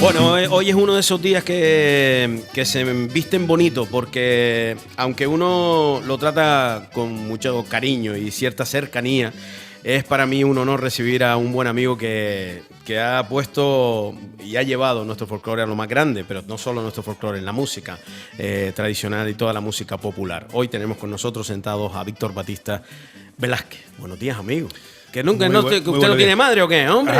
Bueno, hoy es uno de esos días que se visten bonito, porque aunque uno lo trata con mucho cariño y cierta cercanía, es para mí un honor recibir a un buen amigo que ha puesto y ha llevado nuestro folclore a lo más grande, pero no solo nuestro folclore, en la música tradicional y toda la música popular. Hoy tenemos con nosotros sentados a Víctor Batista Velázquez. Buenos días, amigo. Que nunca, ¿usted no tiene madre o qué, hombre?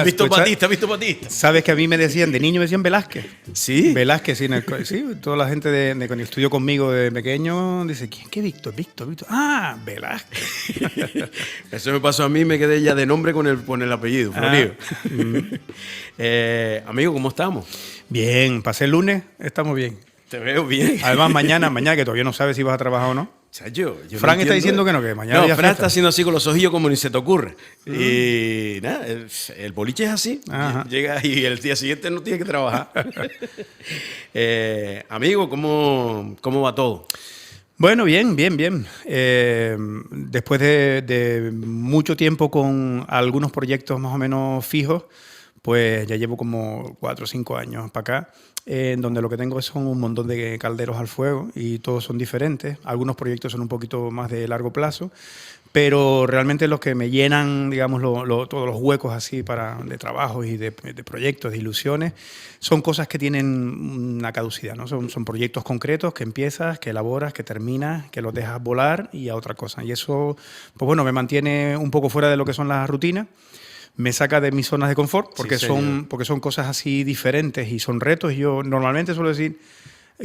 Víctor Batista, Víctor Batista. ¿Sabes que a mí me decían, de niño me decían Velázquez? ¿Sí? Velázquez, sí, sí, toda la gente cuando estudió conmigo de pequeño dice, ¿quién? ¿Qué Víctor? Víctor. Ah, Velázquez. Eso me pasó a mí, me quedé ya de nombre con el apellido, Florio. Amigo, ¿cómo estamos? Bien, pasé el lunes, estamos bien. Te veo bien. Además, mañana que todavía no sabes si vas a trabajar o no. Yo Frank está diciendo que no, que mañana. No, Frank está haciendo así con los ojillos como ni se te ocurre. Y nada, el boliche es así. Ajá. Llega y el día siguiente no tiene que trabajar. Amigo, ¿cómo va todo? Bueno, bien. Después de mucho tiempo con algunos proyectos más o menos fijos, pues ya llevo como 4 o 5 años para acá, en donde lo que tengo son un montón de calderos al fuego y todos son diferentes. Algunos proyectos son un poquito más de largo plazo, pero realmente los que me llenan, digamos, todos los huecos así de trabajo y de proyectos, de ilusiones, son cosas que tienen una caducidad, ¿no? Son proyectos concretos que empiezas, que elaboras, que terminas, que los dejas volar y a otra cosa. Y eso, pues bueno, me mantiene un poco fuera de lo que son las rutinas. Me saca de mis zonas de confort porque son cosas así diferentes y son retos. Y yo normalmente suelo decir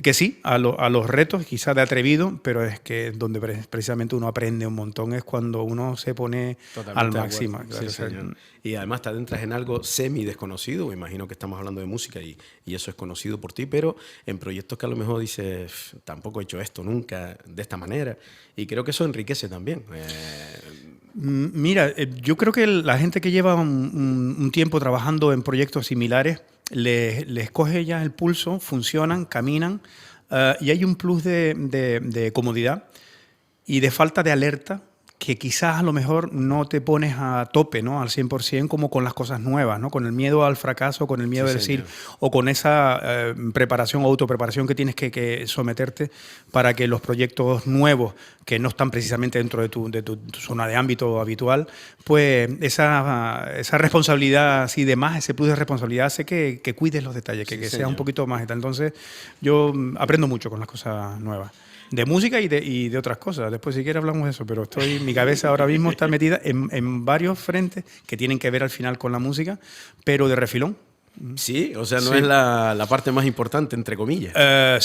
que sí a los retos, quizás de atrevido, pero es que donde precisamente uno aprende un montón es cuando uno se pone al máximo. Sí, señor. Y además te adentras en algo semi desconocido. Me imagino que estamos hablando de música y eso es conocido por ti, pero en proyectos que a lo mejor dices, tampoco he hecho esto nunca de esta manera. Y creo que eso enriquece también. Mira, yo creo que la gente que lleva un tiempo trabajando en proyectos similares les coge ya el pulso, funcionan, caminan, y hay un plus de comodidad y de falta de alerta que quizás a lo mejor no te pones a tope, ¿no? Al 100% como con las cosas nuevas, ¿no? Con el miedo al fracaso, con el miedo de decir, o con esa preparación o autopreparación que tienes que someterte para que los proyectos nuevos, que no están precisamente dentro de tu zona de ámbito habitual, pues esa responsabilidad así de más, ese plus de responsabilidad hace que cuides los detalles, que seas un poquito más. Entonces, yo aprendo mucho con las cosas nuevas. De música y de otras cosas. Después, si quieres, hablamos de eso. Pero mi cabeza ahora mismo está metida en varios frentes que tienen que ver al final con la música, pero de refilón. Sí, o sea, no es la parte más importante, entre comillas.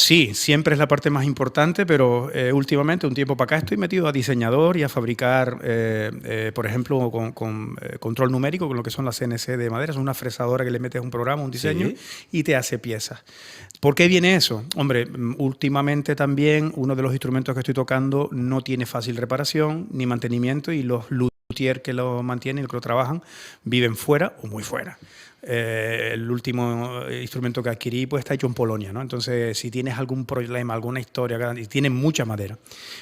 Sí, siempre es la parte más importante, pero últimamente, un tiempo para acá, estoy metido a diseñador y a fabricar, por ejemplo, con control numérico, con lo que son las CNC de madera. Es una fresadora que le metes un programa, un diseño, y te hace piezas. ¿Por qué viene eso? Hombre, últimamente también uno de los instrumentos que estoy tocando no tiene fácil reparación ni mantenimiento y los luthier que lo mantienen y que lo trabajan viven fuera o muy fuera. El último instrumento que adquirí pues está hecho en Polonia, ¿no? Entonces, si tienes algún problema, alguna historia, y tiene mucha madera.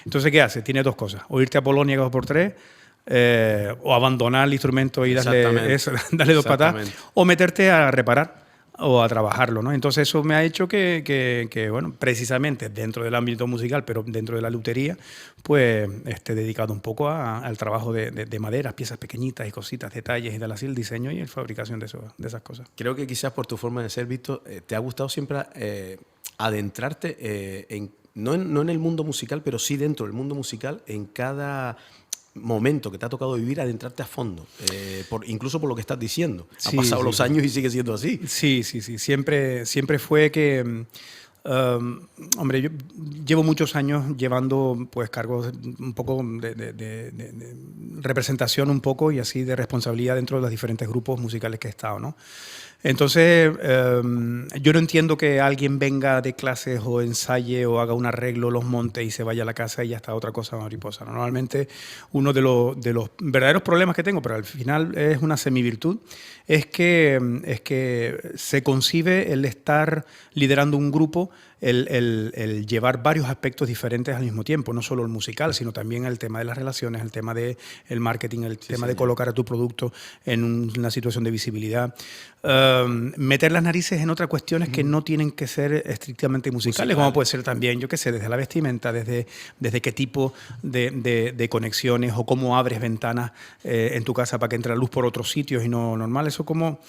Entonces, ¿qué haces? Tienes dos cosas. O irte a Polonia 2x3, o abandonar el instrumento y darle 2 patadas, o meterte a reparar o a trabajarlo, ¿no? Entonces eso me ha hecho que bueno, precisamente dentro del ámbito musical, pero dentro de la lutería, pues esté dedicado un poco al trabajo de maderas, piezas pequeñitas y cositas, detalles, y tal así, el diseño y la fabricación de esas cosas. Creo que quizás por tu forma de ser, Víctor, te ha gustado siempre adentrarte no en el mundo musical, pero sí dentro del mundo musical, en cada momento que te ha tocado vivir, adentrarte a fondo, incluso por lo que estás diciendo. Han pasado los años y sigue siendo así. Sí. Siempre fue que... hombre, yo llevo muchos años llevando pues cargos un poco de representación un poco y así de responsabilidad dentro de los diferentes grupos musicales que he estado, ¿no? Entonces, yo no entiendo que alguien venga de clases o ensaye o haga un arreglo, los monte y se vaya a la casa y ya está otra cosa mariposa. Normalmente uno de los verdaderos problemas que tengo, pero al final es una semivirtud, es que se concibe el estar liderando un grupo, el llevar varios aspectos diferentes al mismo tiempo, no solo el musical, sino también el tema de las relaciones, el tema del marketing, el tema de colocar a tu producto en una situación de visibilidad. meter las narices en otras cuestiones que no tienen que ser estrictamente musicales, como puede ser también, yo qué sé, desde la vestimenta, desde qué tipo de conexiones o cómo abres ventanas en tu casa para que entre la luz por otros sitios y no normal. Eso como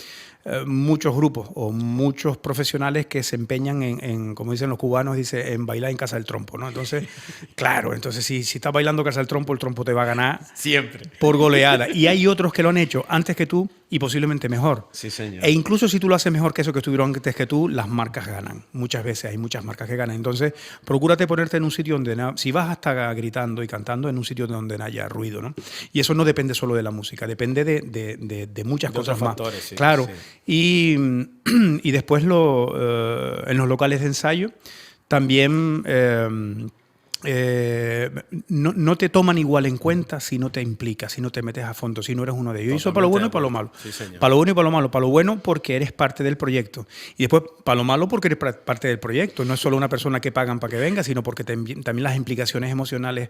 muchos grupos o muchos profesionales que se empeñan en, como dicen los cubanos, en bailar en casa del trompo, ¿no? Entonces, claro, entonces si estás bailando casa del trompo, el trompo te va a ganar siempre por goleada. Y hay otros que lo han hecho antes que tú y posiblemente mejor. Sí, señor. E incluso si tú lo haces mejor que eso que estuvieron antes que tú, las marcas ganan. Muchas veces hay muchas marcas que ganan. Entonces, procúrate ponerte en un sitio donde, si vas a estar gritando y cantando, en un sitio donde no haya ruido, ¿no? Y eso no depende solo de la música, depende de muchas cosas más. Factores, sí, claro. Sí. Y después en los locales de ensayo también no te toman igual en cuenta si no te implicas, si no te metes a fondo, si no eres uno de ellos. Y eso para lo bueno y para lo malo. Sí, para lo bueno y para lo malo. Para lo bueno porque eres parte del proyecto. Y después para lo malo porque eres parte del proyecto. No es solo una persona que pagan para que venga, sino porque también las implicaciones emocionales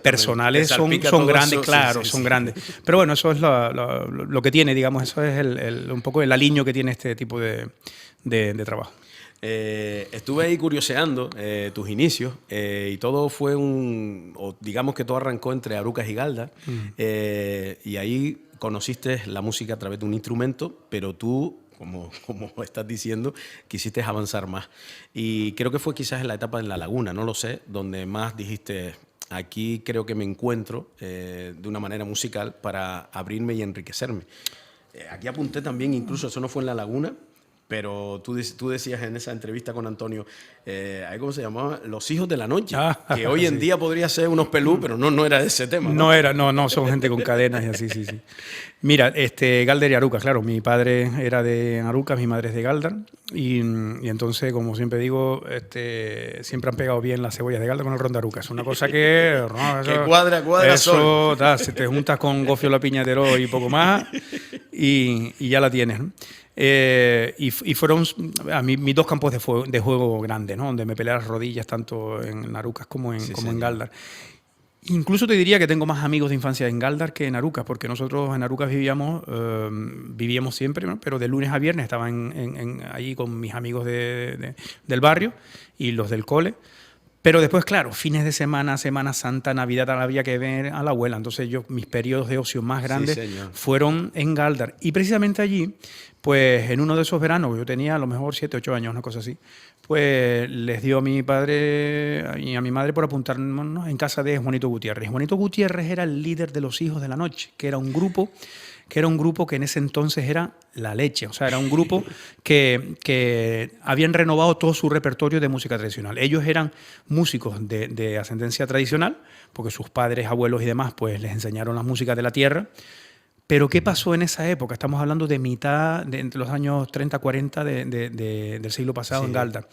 personales son grandes, eso, claro, son grandes. Pero bueno, eso es lo que tiene, digamos, eso es un poco el aliño que tiene este tipo de trabajo. Estuve ahí curioseando tus inicios y todo fue digamos que todo arrancó entre Arucas y Galdar y ahí conociste la música a través de un instrumento, pero tú, como estás diciendo, quisiste avanzar más. Y creo que fue quizás en la etapa en La Laguna, no lo sé, donde más dijiste, aquí creo que me encuentro de una manera musical para abrirme y enriquecerme. Aquí apunté también, incluso eso no fue en La Laguna, pero tú decías en esa entrevista con Antonio, ¿cómo se llamaba? Los hijos de la noche, que hoy en día podría ser unos pelú, pero no era de ese tema. No, son gente con cadenas y así, sí. Mira, Galdar y Arucas, claro, mi padre era de Arucas, mi madre es de Galdar, y entonces, como siempre digo, siempre han pegado bien las cebollas de Galdar con el ron de Arucas. Es una cosa que... que cuadra eso, si te juntas con Gofio la Piñatero y poco más, y ya la tienes, ¿no? Y fueron mis dos campos de juego grandes, ¿no? Donde me peleé las rodillas tanto en Arucas como en Galdar. Incluso te diría que tengo más amigos de infancia en Galdar que en Arucas, porque nosotros en Arucas vivíamos siempre, ¿no? Pero de lunes a viernes estaba allí con mis amigos del barrio y los del cole. Pero después, claro, fines de semana, Semana Santa, Navidad, había que ver a la abuela. Entonces mis periodos de ocio más grandes fueron en Galdar. Y precisamente allí, pues en uno de esos veranos, yo tenía a lo mejor 7, 8 años, una cosa así, pues les dio a mi padre y a mi madre por apuntarnos en casa de Juanito Gutiérrez. Juanito Gutiérrez era el líder de los Hijos de la Noche, que era un grupo que en ese entonces era la leche. O sea, era un grupo que habían renovado todo su repertorio de música tradicional. Ellos eran músicos de ascendencia tradicional, porque sus padres, abuelos y demás pues les enseñaron la música de la tierra. Pero ¿qué pasó en esa época? Estamos hablando de mitad, entre los años 30, 40 del siglo pasado en Galdar.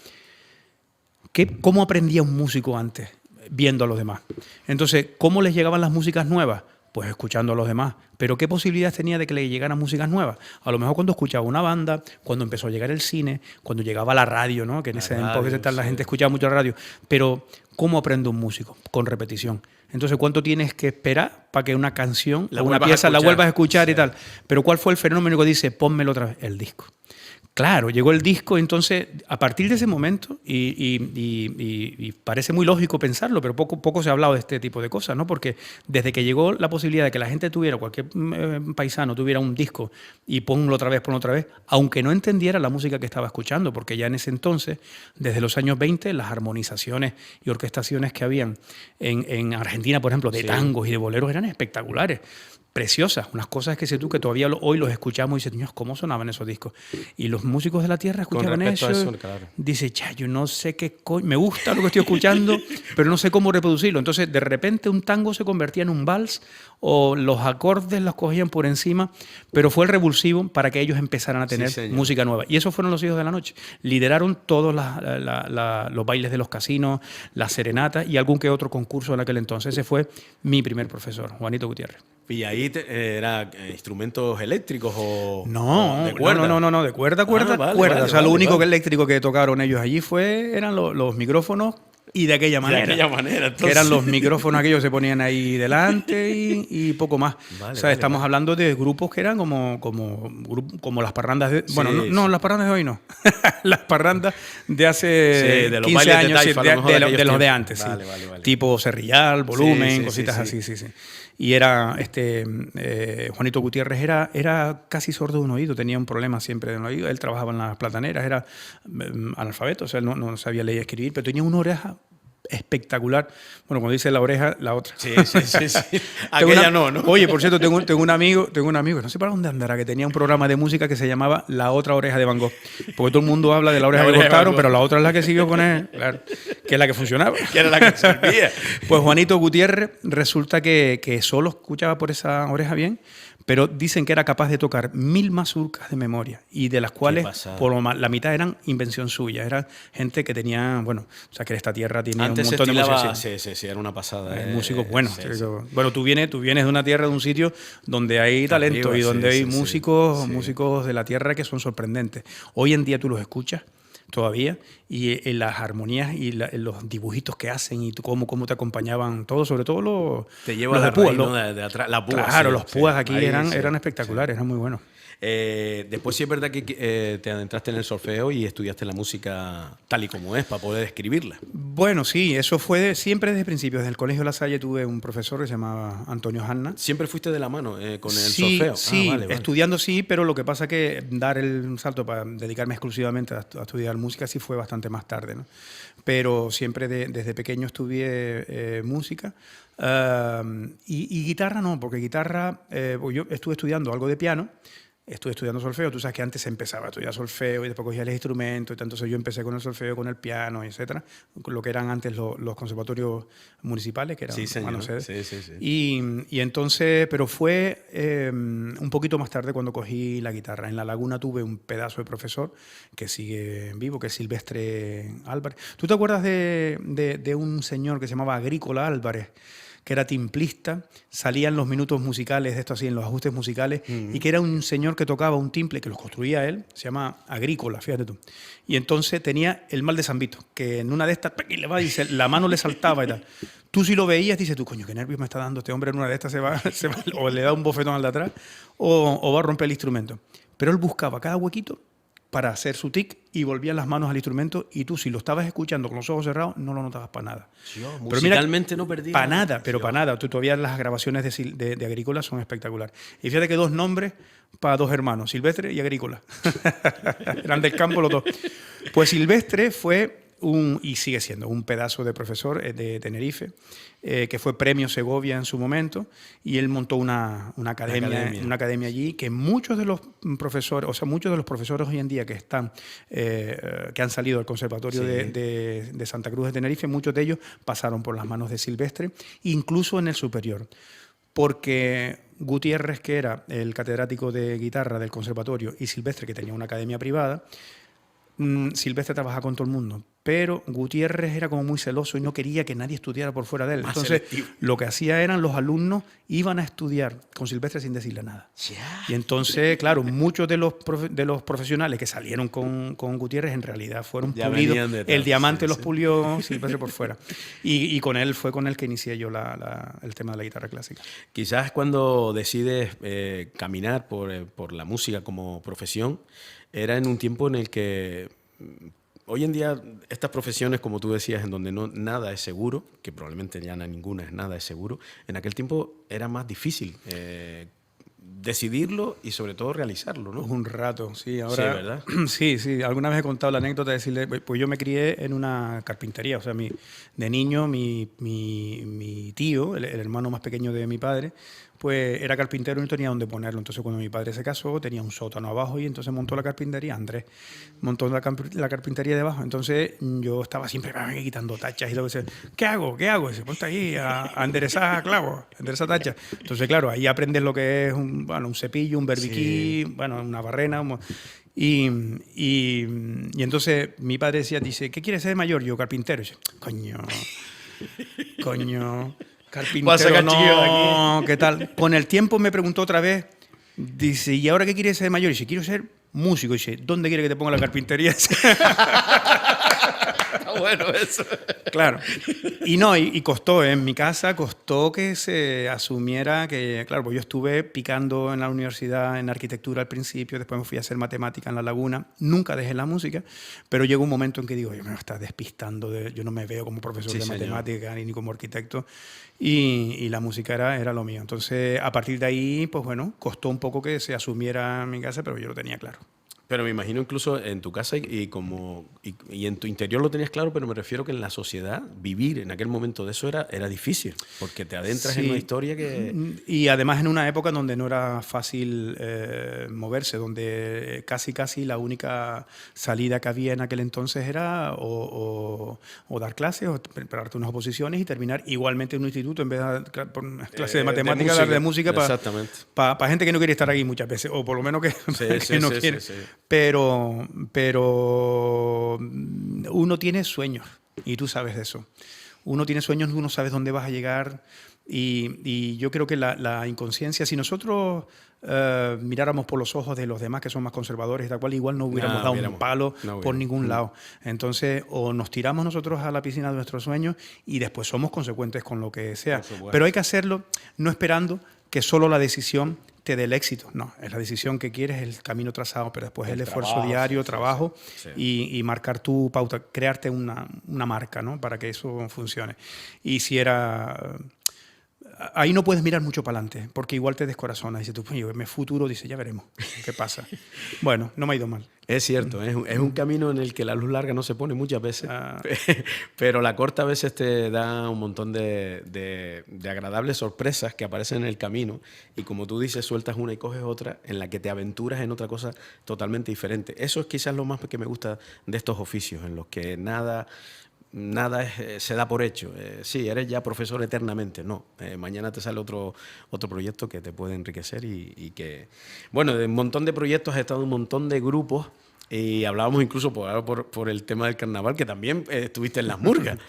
¿Cómo aprendía un músico antes? Viendo a los demás. Entonces, ¿cómo les llegaban las músicas nuevas? Pues escuchando a los demás. Pero ¿qué posibilidades tenía de que le llegaran músicas nuevas? A lo mejor cuando escuchaba una banda, cuando empezó a llegar el cine, cuando llegaba la radio, ¿no? Que en ese entonces la gente escuchaba mucho la radio. Pero ¿cómo aprende un músico? Con repetición. Entonces, ¿cuánto tienes que esperar para que una canción o una pieza la vuelvas a escuchar y tal? Pero ¿cuál fue el fenómeno que dice, pónmelo otra vez? El disco. Claro, llegó el disco, entonces, a partir de ese momento, y parece muy lógico pensarlo, pero poco se ha hablado de este tipo de cosas, ¿no? Porque desde que llegó la posibilidad de que la gente tuviera, cualquier paisano tuviera un disco y ponlo otra vez, aunque no entendiera la música que estaba escuchando, porque ya en ese entonces, desde los años 20, las armonizaciones y orquestaciones que habían en Argentina, por ejemplo, de tangos y de boleros eran espectaculares. Preciosas, unas cosas que todavía hoy los escuchamos y dices, Dios, ¿cómo sonaban esos discos? Y los músicos de la tierra escuchaban eso. Claro. Dice, yo no sé qué me gusta lo que estoy escuchando, pero no sé cómo reproducirlo. Entonces, de repente, un tango se convertía en un vals o los acordes los cogían por encima, pero fue el revulsivo para que ellos empezaran a tener música nueva. Y esos fueron los Hijos de la Noche. Lideraron todos los bailes de los casinos, las serenatas y algún que otro concurso en aquel entonces. Ese fue mi primer profesor, Juanito Gutiérrez. ¿Y ahí era instrumentos eléctricos o de cuerda? No, de cuerda. O sea, lo único que eléctrico que tocaron ellos allí eran los micrófonos y de aquella manera. De aquella manera, entonces. Que eran los micrófonos aquellos que se ponían ahí delante y poco más. Vale, o sea, estamos vale. hablando de grupos que eran como las parrandas de... Sí, bueno, no, sí. las parrandas de hoy no. Las parrandas de hace Sí, de los 15 bailes de años, taifa, a lo mejor de de los aquellos de tiempos. antes, Vale, sí. vale, vale. Tipo Serrillal, Volumen, Sí, sí, cositas sí, así, sí. Y era, Juanito Gutiérrez era casi sordo de un oído, tenía un problema siempre de un oído. Él trabajaba en las plataneras, era analfabeto, o sea, él no sabía leer y escribir, pero tenía una oreja espectacular. Bueno, cuando dice la oreja, la otra. Sí. Tengo Aquella una- no. Oye, por cierto, tengo un amigo, no sé para dónde andará, que tenía un programa de música que se llamaba La Otra Oreja de Van Gogh. Porque todo el mundo habla de la oreja La que oreja de Van cortaron, Gogh. pero la otra es la que siguió con él, claro, que es la que funcionaba. Que era la que servía. Pues Juanito Gutiérrez resulta que solo escuchaba por esa oreja bien, pero dicen que era capaz de tocar 1000 mazurcas de memoria y de las cuales pasada. la mitad eran invención suya. Era gente que tenía, bueno, o sea que esta tierra tiene Antes un se montón de estilaba, músicos. sí, era una pasada. Músicos buenos. Sí, Sí, sí. Bueno, tú vienes de una tierra, de un sitio donde hay talento Arriba, y donde sí, hay sí, sí. músicos, Sí. músicos de la tierra que son sorprendentes. Hoy en día tú los escuchas todavía y en las armonías y en los dibujitos que hacen y cómo te acompañaban todos, sobre todo los Te lleva los la de púas, raíz, ¿no? De atrás, la púa. claro, sí, los sí. púas aquí Ahí, eran sí. espectaculares, eran muy buenos. Después sí es verdad que te adentraste en el solfeo y estudiaste la música tal y como es para poder escribirla. Bueno, sí, eso fue siempre desde el principio. Desde el Colegio La Salle tuve un profesor que se llamaba Antonio Hanna. Siempre fuiste de la mano con el Sí, solfeo. sí, Vale. estudiando sí, pero lo que pasa que dar el salto para dedicarme exclusivamente a estudiar música sí fue bastante más tarde, ¿no? Pero siempre desde pequeño estudié música y guitarra no, porque guitarra, pues yo estuve estudiando algo de piano. Estuve estudiando solfeo, tú sabes que antes se empezaba a estudiar solfeo y después cogía el instrumento y tanto, entonces yo empecé con el solfeo, con el piano, etcétera, con lo que eran antes los conservatorios municipales, que eran Sí, señor. Juan Ocede. Sí. Y entonces, pero fue un poquito más tarde cuando cogí la guitarra. En La Laguna tuve un pedazo de profesor que sigue en vivo, que es Silvestre Álvarez. ¿Tú te acuerdas de un señor que se llamaba Agrícola Álvarez? Que era timplista, salían los minutos musicales, de esto así, en los ajustes musicales, y que era un señor que tocaba un timple, que los construía él, se llama Agrícola, fíjate tú. Y entonces tenía el mal de San Vito, que en una de estas, y la mano le saltaba y tal. Tú si lo veías, dices tú, coño, qué nervios me está dando este hombre en una de estas, se va o le da un bofetón al de atrás, o va a romper el instrumento. Pero él buscaba cada huequito para hacer su tic y volvían las manos al instrumento y tú si lo estabas escuchando con los ojos cerrados no lo notabas para nada. Musicalmente no perdía. Para nada, pero para nada. Tú todavía las grabaciones de Agrícola son espectaculares. Y fíjate que 2 nombres para 2 hermanos, Silvestre y Agrícola. Eran del campo los dos. Pues Silvestre fue y sigue siendo un pedazo de profesor de Tenerife, que fue premio Segovia en su momento, y él montó una academia allí, que muchos de los profesores, hoy en día que están, que han salido del Conservatorio de Santa Cruz de Tenerife, muchos de ellos pasaron por las manos de Silvestre, incluso en el superior. Porque Gutiérrez, que era el catedrático de guitarra del conservatorio, y Silvestre, que tenía una academia privada, Silvestre trabajaba con todo el mundo, pero Gutiérrez era como muy celoso y no quería que nadie estudiara por fuera de él. Entonces, lo que hacía eran los alumnos iban a estudiar con Silvestre sin decirle nada. Y entonces, claro, muchos de los profesionales que salieron con Gutiérrez en realidad fueron pulidos. El diamante los pulió Silvestre por fuera. Y con él fue con el que inicié yo el tema de la guitarra clásica. Quizás cuando decides caminar por la música como profesión, era en un tiempo en el que hoy en día estas profesiones, como tú decías, en donde nada es seguro, que probablemente ya ninguna nada es seguro, en aquel tiempo era más difícil decidirlo y sobre todo realizarlo, ¿no? Un rato, sí. Ahora, sí, ¿verdad? Sí. Alguna vez he contado la anécdota de decirle, pues yo me crié en una carpintería, o sea, de niño mi tío, el hermano más pequeño de mi padre, pues era carpintero y no tenía dónde ponerlo. Entonces cuando mi padre se casó tenía un sótano abajo y entonces montó la carpintería, Andrés montó la carpintería de abajo. Entonces yo estaba siempre quitando tachas y lo que sea. ¿Qué hago? Y dice, ponte ahí a enderezar clavos, a enderezar tachas. Entonces claro, ahí aprendes lo que es un cepillo, un berbiquí, una barrena. Y entonces mi padre dice, ¿qué quieres ser de mayor? Yo, carpintero. Y dice, coño, carpintero no, ¿qué tal? Con el tiempo me preguntó otra vez, dice, ¿y ahora qué quieres ser de mayor? Y dice, quiero ser músico. Y dice, ¿dónde quiere que te ponga la carpintería? Está bueno eso. Claro. Y no, y costó, en mi casa costó que se asumiera que, claro, pues yo estuve picando en la universidad en arquitectura al principio, después me fui a hacer matemática en La Laguna, nunca dejé la música, pero llegó un momento en que digo, yo me está despistando, yo no me veo como profesor de matemática ni como arquitecto, y la música era lo mío. Entonces, a partir de ahí, pues bueno, costó un poco que se asumiera en mi casa, pero yo lo tenía claro. Pero me imagino incluso en tu casa y en tu interior lo tenías claro, pero me refiero que en la sociedad vivir en aquel momento de eso era difícil, porque te adentras en una historia que... Y además en una época donde no era fácil moverse, donde casi la única salida que había en aquel entonces era o dar clases o prepararte unas oposiciones y terminar igualmente en un instituto en vez de dar clases de matemáticas, dar de música para gente que no quiere estar aquí muchas veces, o por lo menos que no quiere. Sí. Pero uno tiene sueños y tú sabes de eso. Uno tiene sueños, uno sabe dónde vas a llegar y yo creo que la inconsciencia, si nosotros miráramos por los ojos de los demás que son más conservadores y tal cual, igual no hubiéramos dado un palo por ningún lado. Entonces, o nos tiramos nosotros a la piscina de nuestros sueños y después somos consecuentes con lo que sea. Pero hay que hacerlo no esperando que solo la decisión te dé el éxito. No, es la decisión que quieres, el camino trazado, pero después el esfuerzo diario, trabajo y marcar tu pauta, crearte una marca, ¿no? Para que eso funcione. Y si era... Ahí no puedes mirar mucho para adelante, porque igual te descorazona. Dices tú, yo me futuro, dice, ya veremos qué pasa. Bueno, no me ha ido mal. Es cierto, es un camino en el que la luz larga no se pone muchas veces, pero la corta a veces te da un montón de agradables sorpresas que aparecen en el camino y como tú dices, sueltas una y coges otra en la que te aventuras en otra cosa totalmente diferente. Eso es quizás lo más que me gusta de estos oficios, en los que nada se da por hecho. Sí, eres ya profesor eternamente. No, mañana te sale otro proyecto que te puede enriquecer y que... Bueno, de un montón de proyectos has estado en un montón de grupos y hablábamos incluso por el tema del carnaval, que también estuviste en las murgas.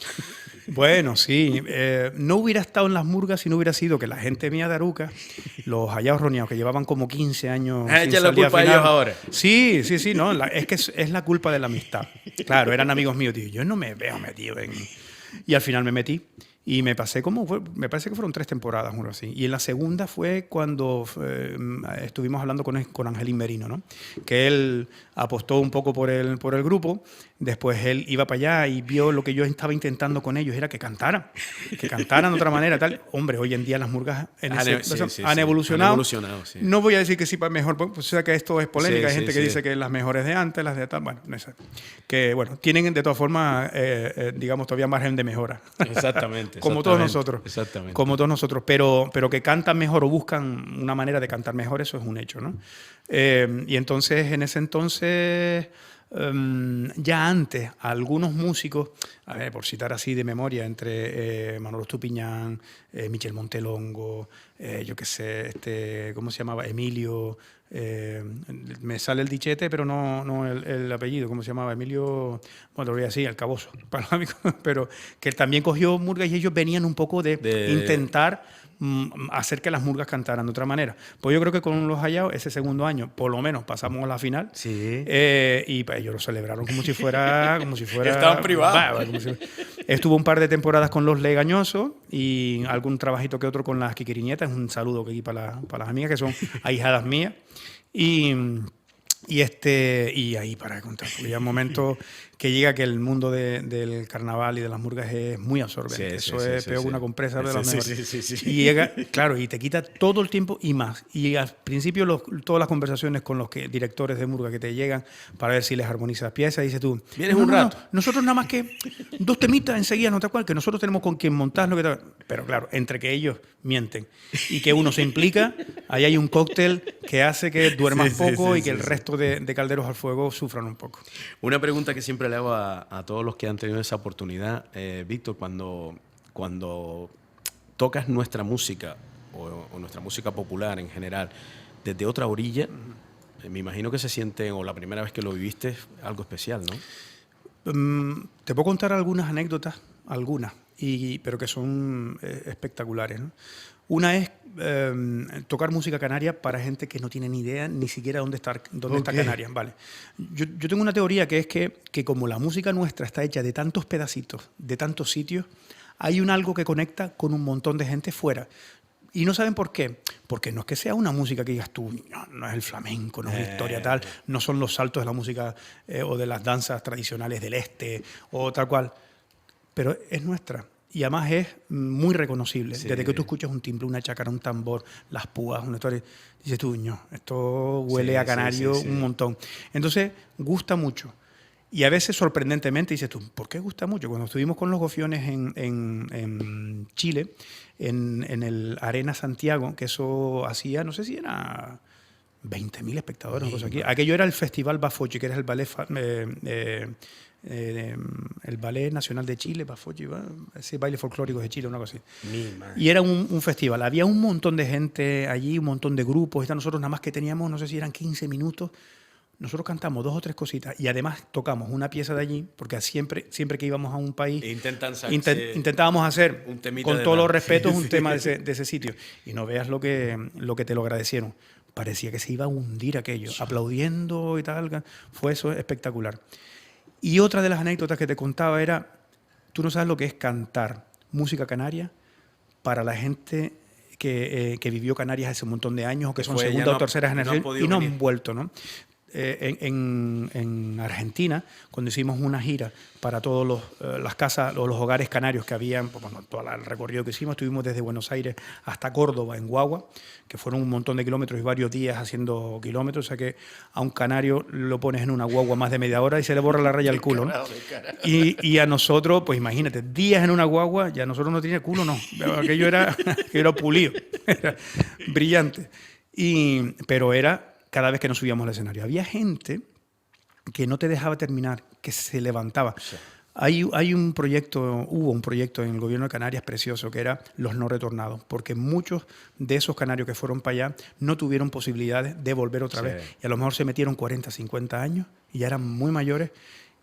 Bueno, sí. No hubiera estado en las murgas si no hubiera sido que la gente mía de Aruca, los hallados roneados, que llevaban como 15 años... Echa la culpa a ellos ahora. Sí, no. Es que es la culpa de la amistad. Claro, eran amigos míos, tío. Yo no me veo metido en... Y al final me metí. Y me pasé me parece que fueron 3 temporadas, uno así. Y en la segunda fue cuando estuvimos hablando con Angelín Merino, ¿no? Que él apostó un poco por el grupo. Después él iba para allá y vio lo que yo estaba intentando con ellos, era que cantaran de otra manera, tal. Hombre, hoy en día las murgas han evolucionado. Sí. No voy a decir que sí para mejor, pues o sea que esto es polémica. Hay gente que dice que las mejores de antes, las de tal, bueno, no sé. Que bueno, tienen de todas formas, digamos, todavía margen de mejora. Exactamente. Como todos nosotros. Exactamente. Como todos nosotros. Pero que cantan mejor o buscan una manera de cantar mejor, eso es un hecho, ¿no? Y entonces, en ese entonces... ya antes, algunos músicos, a ver, por citar así de memoria, entre Manolo Estupiñán, Michel Montelongo, yo qué sé, ¿cómo se llamaba? Emilio, me sale el dichete, pero no el apellido, ¿cómo se llamaba? Emilio, bueno, lo voy a decir, Alcaboso, pero que también cogió murgas y ellos venían un poco de intentar hacer que las murgas cantaran de otra manera. Pues yo creo que con los hallados, ese segundo año, por lo menos pasamos a la final. Sí. Y pues, ellos lo celebraron como si fuera... Estaban privados. Estuvo un par de temporadas con los Legañosos y algún trabajito que otro con las Quiquiriñetas. Un saludo aquí para las amigas que son ahijadas mías. Y ahí para contar, porque ya un momento que llega que el mundo del carnaval y de las murgas es muy absorbente. Eso es peor que una compresa de las mejores. Sí. Y llega, claro, y te quita todo el tiempo y más. Y al principio todas las conversaciones con los directores de murga que te llegan para ver si les armonizas las piezas, dices tú, vienes un rato. No, nosotros nada más que 2 temitas enseguida, no tal cual, que nosotros tenemos con quien montar lo que tal. Pero claro, entre que ellos mienten y que uno se implica, ahí hay un cóctel que hace que duermas poco y que el resto de calderos al fuego sufran un poco. Una pregunta que siempre le hago a todos los que han tenido esa oportunidad, Víctor, cuando tocas nuestra música o nuestra música popular en general desde otra orilla, me imagino que se siente, o la primera vez que lo viviste, algo especial, ¿no? Te puedo contar algunas anécdotas, pero que son espectaculares, ¿no? Una es tocar música canaria para gente que no tiene ni idea ni siquiera dónde está Canarias. Vale. Yo tengo una teoría que es que como la música nuestra está hecha de tantos pedacitos, de tantos sitios, hay un algo que conecta con un montón de gente fuera. Y no saben por qué. Porque no es que sea una música que digas tú, no es el flamenco, no es la historia tal, no son los saltos de la música o de las danzas tradicionales del este o tal cual. Pero es nuestra. Y además es muy reconocible. Sí. Desde que tú escuchas un timbre, una chácara, un tambor, las púas, una historia, dices tú, no, esto huele a canario un montón. Entonces, gusta mucho. Y a veces, sorprendentemente, dices tú, ¿por qué gusta mucho? Cuando estuvimos con los Gofiones en Chile, en el Arena Santiago, que eso hacía, no sé si era 20.000 espectadores, o cosas aquí. Aquello era el Festival Bafochi, que era el ballet nacional de Chile, Bafochi, ese baile folclórico de Chile, una cosa así. Y era un festival. Había un montón de gente allí, un montón de grupos. Y nosotros nada más que teníamos, no sé si eran 15 minutos. Nosotros cantamos 2 o 3 cositas y además tocamos una pieza de allí, porque siempre que íbamos a un país intentábamos hacer, con todos los respetos, un tema de ese sitio. Y no veas lo que te lo agradecieron. Parecía que se iba a hundir aquello, aplaudiendo y tal. Fue eso espectacular. Y otra de las anécdotas que te contaba era, tú no sabes lo que es cantar música canaria para la gente que vivió Canarias hace un montón de años o que son segunda o tercera generación y no han vuelto, ¿no? En Argentina, cuando hicimos una gira para todas las casas o los hogares canarios que habían, pues, bueno, todo el recorrido que hicimos, estuvimos desde Buenos Aires hasta Córdoba en guagua, que fueron un montón de kilómetros y varios días haciendo kilómetros, o sea que a un canario lo pones en una guagua más de media hora y se le borra la raya al culo, ¿no? Y a nosotros, pues imagínate, días en una guagua, ya nosotros no teníamos culo, no, aquello era pulido, era brillante, pero era cada vez que nos subíamos al escenario. Había gente que no te dejaba terminar, que se levantaba. Sí. Hubo un proyecto en el gobierno de Canarias precioso, que era los no retornados, porque muchos de esos canarios que fueron para allá no tuvieron posibilidades de volver otra vez. Y a lo mejor se metieron 40, 50 años y ya eran muy mayores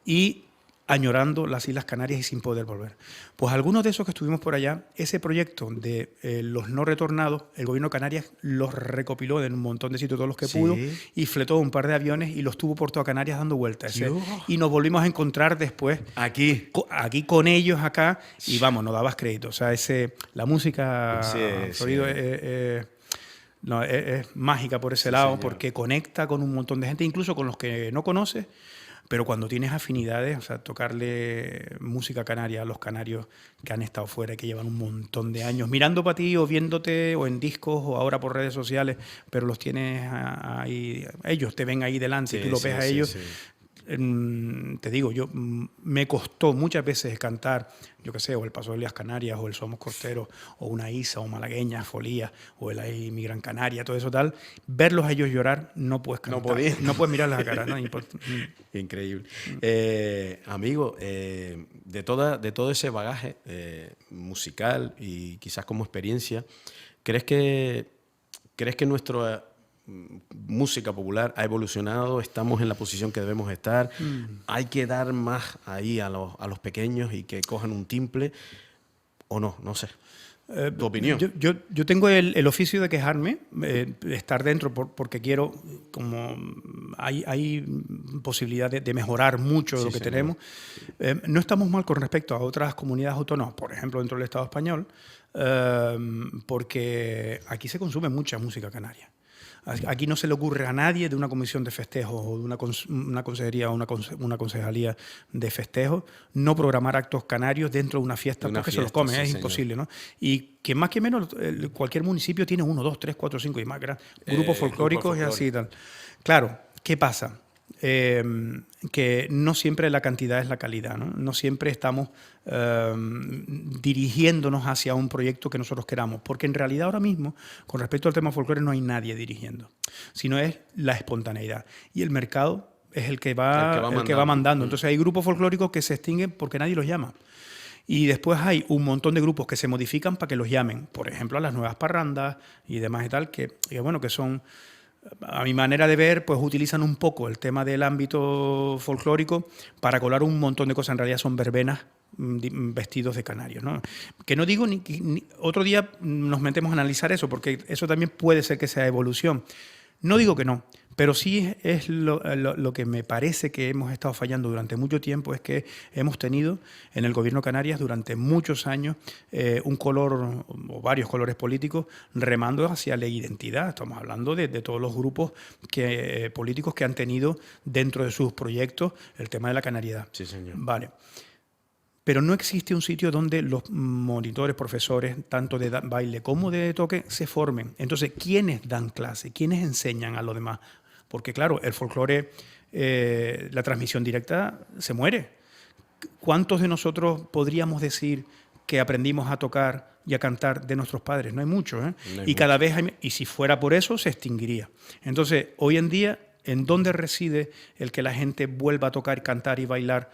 y añorando las Islas Canarias y sin poder volver. Pues algunos de esos que estuvimos por allá, ese proyecto de los no retornados, el gobierno de Canarias los recopiló en un montón de sitios, todos los que pudo, y fletó un par de aviones y los tuvo por toda Canarias dando vueltas. Y nos volvimos a encontrar después aquí con ellos acá, y vamos, no dabas crédito. O sea, la música Florido es mágica por ese lado, porque conecta con un montón de gente, incluso con los que no conoces. Pero cuando tienes afinidades, o sea, tocarle música canaria a los canarios que han estado fuera y que llevan un montón de años mirando para ti o viéndote o en discos o ahora por redes sociales, pero los tienes ahí, ellos te ven ahí delante y tú lo ves a ellos. Sí. Te digo, me costó muchas veces cantar, yo qué sé, o el Paso de las Canarias, o el Somos Costeros, o una Isa, o Malagueña, Folía, o el Ahí Mi Gran Canaria, todo eso tal. Verlos a ellos llorar, no puedes cantar. No puedes mirarles a la cara. ¿No? Increíble. Amigo, de todo ese bagaje musical y quizás como experiencia, ¿crees que nuestra música popular ha evolucionado? ¿Estamos en la posición que debemos estar? ¿Hay que dar más ahí a los pequeños y que cojan un timple? ¿O no? No sé. ¿Tu opinión? Yo tengo el oficio de quejarme, estar dentro porque quiero, como hay posibilidad de mejorar mucho lo que tenemos. No estamos mal con respecto a otras comunidades autónomas, por ejemplo, dentro del Estado español, porque aquí se consume mucha música canaria. Aquí no se le ocurre a nadie de una comisión de festejos o de una consejería o una concejalía de festejos no programar actos canarios dentro de una fiesta porque se los come, es imposible, ¿no? Y que más que menos cualquier municipio tiene 1, 2, 3, 4, 5 y más grupos folclóricos y así y tal. Claro, ¿qué pasa? Que no siempre la cantidad es la calidad, ¿no? No siempre estamos dirigiéndonos hacia un proyecto que nosotros queramos, porque en realidad ahora mismo, con respecto al tema folclore, no hay nadie dirigiendo, sino es la espontaneidad. Y el mercado es el que va mandando. Entonces hay grupos folclóricos que se extinguen porque nadie los llama. Y después hay un montón de grupos que se modifican para que los llamen. Por ejemplo, a las nuevas parrandas y demás y tal, que bueno, que son a mi manera de ver, pues utilizan un poco el tema del ámbito folclórico para colar un montón de cosas. En realidad son verbenas vestidos de canarios, ¿no? Que no digo otro día nos metemos a analizar eso, porque eso también puede ser que sea evolución. No digo que no, pero sí es lo que me parece que hemos estado fallando durante mucho tiempo, es que hemos tenido en el gobierno de Canarias durante muchos años un color o varios colores políticos remando hacia la identidad. Estamos hablando de todos los grupos políticos que han tenido dentro de sus proyectos el tema de la canariedad. Sí, señor. Vale. Pero no existe un sitio donde los monitores, profesores, tanto de baile como de toque, se formen. Entonces, ¿quiénes dan clase? ¿Quiénes enseñan a los demás? Porque, claro, el folclore, la transmisión directa, se muere. ¿Cuántos de nosotros podríamos decir que aprendimos a tocar y a cantar de nuestros padres? No hay muchos, ¿eh? No hay y cada mucho. vez y si fuera por eso, se extinguiría. Entonces, hoy en día, ¿en dónde reside el que la gente vuelva a tocar, cantar y bailar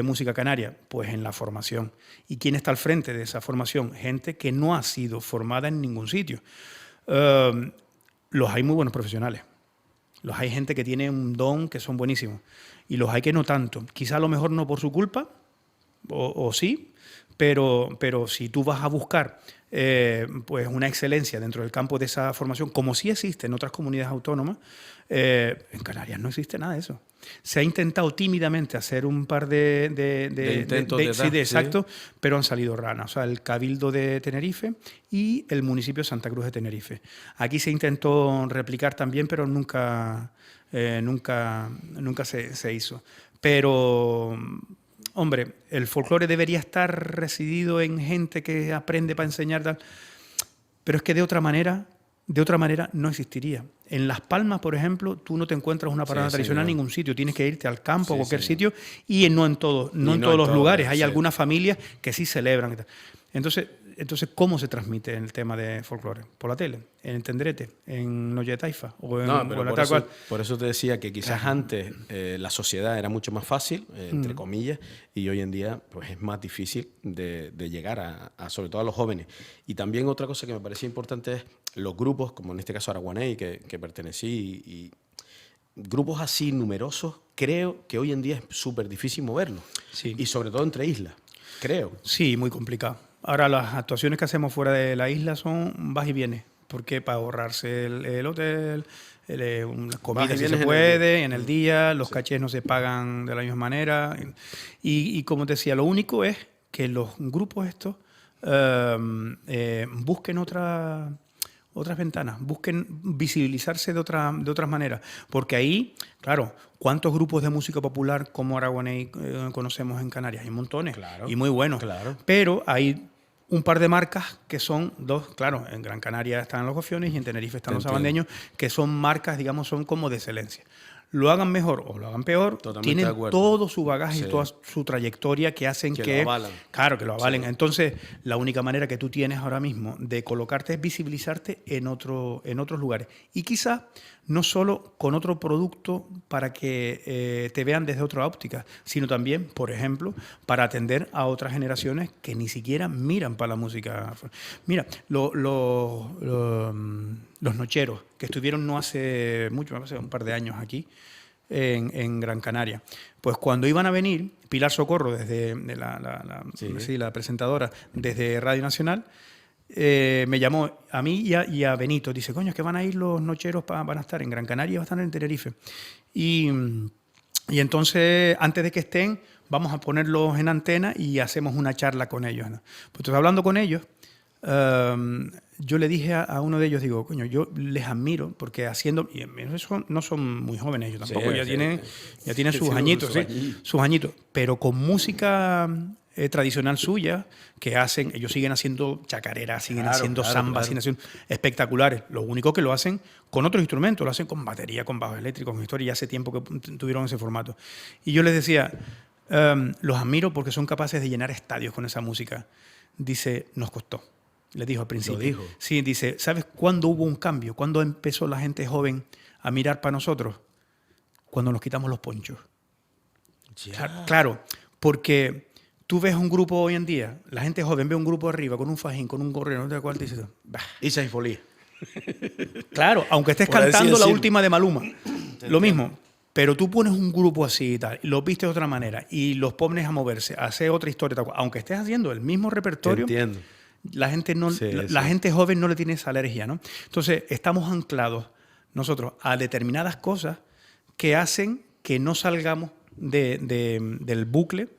música canaria? Pues en la formación. ¿Y quién está al frente de esa formación? Gente que no ha sido formada en ningún sitio. Los hay muy buenos profesionales. Los hay gente que tiene un don que son buenísimos. Y los hay que no tanto. Quizá a lo mejor no por su culpa, o sí, pero si tú vas a buscar pues una excelencia dentro del campo de esa formación, como sí existe en otras comunidades autónomas, en Canarias no existe nada de eso. Se ha intentado tímidamente hacer un par de intentos sí, sí. exacto, pero han salido ranas. O sea, el Cabildo de Tenerife y el municipio de Santa Cruz de Tenerife. Aquí se intentó replicar también, pero nunca se hizo. Pero, hombre, el folclore debería estar residido en gente que aprende para enseñar, tal, pero es que de otra manera no existiría. En Las Palmas, por ejemplo, tú no te encuentras una parada tradicional en ningún sitio. Tienes que irte al campo, a cualquier sitio, y no en todos los lugares. Hay algunas familias que sí celebran. Entonces, ¿cómo se transmite el tema de folclore? Por la tele, en Tendrete, en Noche de Taifa o en por eso te decía que quizás antes la sociedad era mucho más fácil, entre comillas, y hoy en día pues es más difícil de llegar a sobre todo a los jóvenes. Y también otra cosa que me parecía importante es los grupos, como en este caso Araguaney, que pertenecí, y grupos así numerosos, creo que hoy en día es súper difícil moverlos. Sí. Y sobre todo entre islas, creo. Sí, muy complicado. Ahora, las actuaciones que hacemos fuera de la isla son vas y vienes, porque para ahorrarse el hotel, las comidas si se puede, en el día, los cachés no se pagan de la misma manera. Y como te decía, lo único es que los grupos estos busquen otras ventanas, busquen visibilizarse de otras maneras. Porque ahí, claro, ¿cuántos grupos de música popular como Araguaney conocemos en Canarias? Hay montones, claro, y muy buenos. Claro. Pero hay un par de marcas que son dos, claro, en Gran Canaria están los Gofiones y en Tenerife están los Sabandeños, que son marcas, digamos, son como de excelencia. Lo hagan mejor o lo hagan peor, tienen todo su bagaje y toda su trayectoria que hacen que lo avalan. Claro, que lo avalen. Sí. Entonces, la única manera que tú tienes ahora mismo de colocarte es visibilizarte en otros lugares. Y quizá no solo con otro producto para que te vean desde otra óptica, sino también, por ejemplo, para atender a otras generaciones que ni siquiera miran para la música. Mira, los nocheros, que estuvieron no hace mucho, hace un par de años aquí, en Gran Canaria. Pues cuando iban a venir, Pilar Socorro, desde la presentadora, desde Radio Nacional, me llamó a mí y a Benito. Dice, coño, es que van a ir los nocheros, van a estar en Gran Canaria, van a estar en Tenerife. Y entonces, antes de que estén, vamos a ponerlos en antena y hacemos una charla con ellos, ¿no? Pues estoy hablando con ellos. Yo le dije a uno de ellos, digo, coño, yo les admiro porque haciendo, y no son muy jóvenes ellos tampoco, ya tienen sus añitos, pero con música tradicional suya, que hacen, ellos siguen haciendo chacareras, siguen haciendo zambas, siguen haciendo espectaculares. Lo único que lo hacen con otros instrumentos, lo hacen con batería, con bajo eléctrico, con historia, y hace tiempo que tuvieron ese formato. Y yo les decía, los admiro porque son capaces de llenar estadios con esa música. Dice, nos costó. Le dijo al principio. Lo dijo. Sí, dice, ¿sabes cuándo hubo un cambio? ¿Cuándo empezó la gente joven a mirar para nosotros? Cuando nos quitamos los ponchos. Claro, porque tú ves un grupo hoy en día, la gente joven ve un grupo arriba con un fajín, con un gorrero, no sé cuál, dice, bah. Y se infolía. Claro, aunque estés Por así cantando la decirlo. última de Maluma, lo mismo. Pero tú pones un grupo así y tal, los vistes de otra manera y los pones a moverse, a hacer otra historia, tal cual. Aunque estés haciendo el mismo Te repertorio, entiendo. la gente, no, Sí, la sí. gente joven no le tiene esa alergia, ¿no? Entonces, estamos anclados nosotros a determinadas cosas que hacen que no salgamos del bucle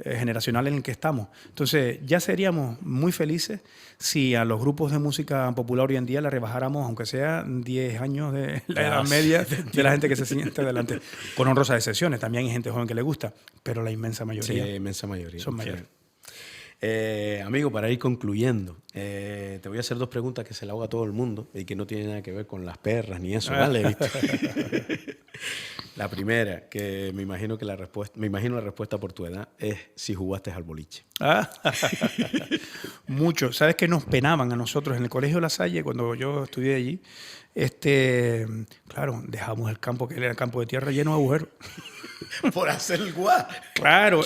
generacional en el que estamos. Entonces, ya seríamos muy felices si a los grupos de música popular hoy en día le rebajáramos, aunque sea 10 años de la edad media de la gente que se siente delante. Con honrosas excepciones, también hay gente joven que le gusta, pero la inmensa Sí, mayoría inmensa mayoría. son Sí. mayores. Amigo, para ir concluyendo, te voy a hacer 2 preguntas que se le hago a todo el mundo y que no tienen nada que ver con las perras ni eso, ¿vale? ¿Viste? La primera, que me imagino que la respuesta por tu edad, es si jugaste al boliche. Ah, mucho. ¿Sabes que nos penaban a nosotros en el Colegio La Salle cuando yo estudié allí? Claro, dejamos el campo, que era el campo de tierra, lleno de agujeros. Por hacer el guá. Claro,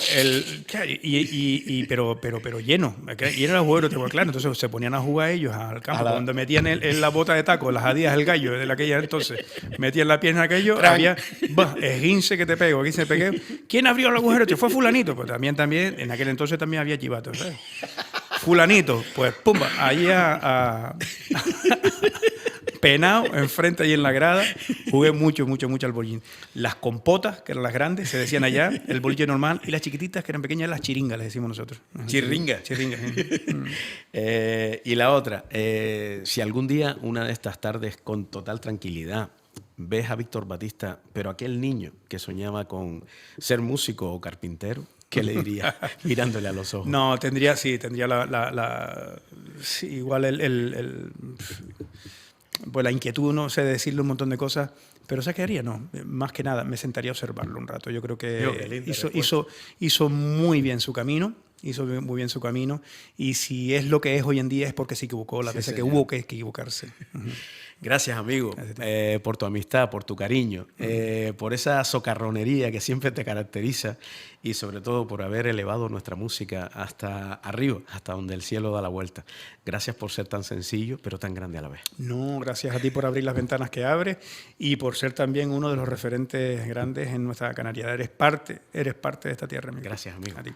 pero lleno, lleno de agujeros, claro. Entonces se ponían a jugar ellos al campo. Cuando metían en la bota de taco, las jadías del gallo de aquella entonces, metían la pierna aquello, había esguince que te pego, esguince que te pegué. ¿Quién abrió el agujero? Te fue fulanito. Pues también, en aquel entonces también había chivatos, ¿sabes? Fulanito, pues pumba, allí penado, enfrente ahí en la grada, jugué mucho al boliche. Las compotas, que eran las grandes, se decían allá, el boliche normal, y las chiquititas, que eran pequeñas, las chiringas, les decimos nosotros. Chirringa. Chiringas. Y la otra, si algún día, una de estas tardes, con total tranquilidad, ves a Víctor Batista, pero aquel niño que soñaba con ser músico o carpintero, ¿qué le dirías mirándole a los ojos? No, tendría sí, igual pues la inquietud, no sé decirle un montón de cosas, pero ¿sabes qué haría? No, más que nada, me sentaría a observarlo un rato. Yo creo que hizo muy bien su camino, y si es lo que es hoy en día es porque se equivocó las veces que hubo que equivocarse. Gracias, amigo, por tu amistad, por tu cariño, por esa socarronería que siempre te caracteriza y sobre todo por haber elevado nuestra música hasta arriba, hasta donde el cielo da la vuelta. Gracias por ser tan sencillo, pero tan grande a la vez. No, gracias a ti por abrir las ventanas que abres y por ser también uno de los referentes grandes en nuestra Canariedad. Eres parte de esta tierra, amigo. Gracias, amigo. A ti.